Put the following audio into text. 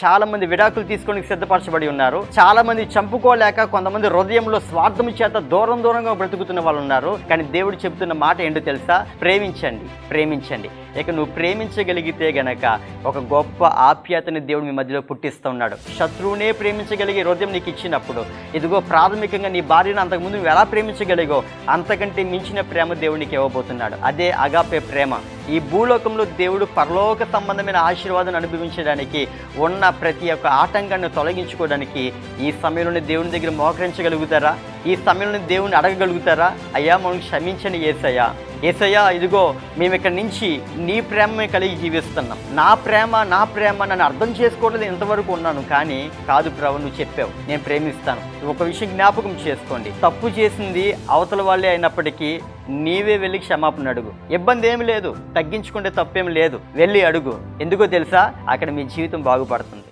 చాలా మంది విడాకులు తీసుకోవడానికి సిద్ధపరచబడి ఉన్నారు. చాలా మంది చంపుకోలేక కొంతమంది హృదయంలో స్వార్థం చేత దూరంగా బ్రతుకుతున్న వాళ్ళు ఉన్నారు. కానీ దేవుడు చెబుతున్న మాట ఏంటో తెలుసా? ప్రేమించండి. ఇక నువ్వు ప్రేమించగలిగితే గనక ఒక గొప్ప ఆప్యాయతని దేవుడు మీ మధ్యలో పుట్టిస్తూ ఉన్నాడు. శత్రువునే ప్రేమించగలిగే హృదయం నీకు ఇచ్చినప్పుడు, ఇదిగో ప్రాథమికంగా నీ భార్యను అంతకుముందు నువ్వు ఎలా ప్రేమించగలిగో అంతకంటే మించిన ప్రేమ దేవుడు నీకు ఇవ్వబోతున్నాడు. అదే అగాపే ప్రేమ. ఈ భూలోకంలో దేవుడు పరలోక సంబంధమైన ఆశీర్వాదాన్ని అనుభవించడానికి ఉన్న ప్రతి ఒక్క ఆటంకాన్ని తొలగించుకోవడానికి ఈ సమయంలోనే దేవుని దగ్గర మోకరించగలుగుతారా? ఈ సమయంలో దేవుని అడగగలుగుతారా? అయ్యా మనం క్షమించండి ఏసయ్యా, ఇదిగో మేము ఇక్కడి నుంచి నీ ప్రేమే కలిగి జీవిస్తున్నాం. నా ప్రేమ నన్ను అర్థం చేసుకోవట్లేదు, ఇంతవరకు ఉన్నాను. కానీ కాదు ప్రభు, నువ్వు చెప్పావు నేను ప్రేమిస్తాను. ఒక విషయం జ్ఞాపకం చేసుకోండి, తప్పు చేసింది అవతల వాళ్ళే అయినప్పటికీ నీవే వెళ్ళి క్షమాపణ అడుగు. ఇబ్బంది ఏమి లేదు, తగ్గించుకుంటే తప్పేమి లేదు. వెళ్ళి అడుగు. ఎందుకో తెలుసా? అక్కడ మీ జీవితం బాగుపడుతుంది.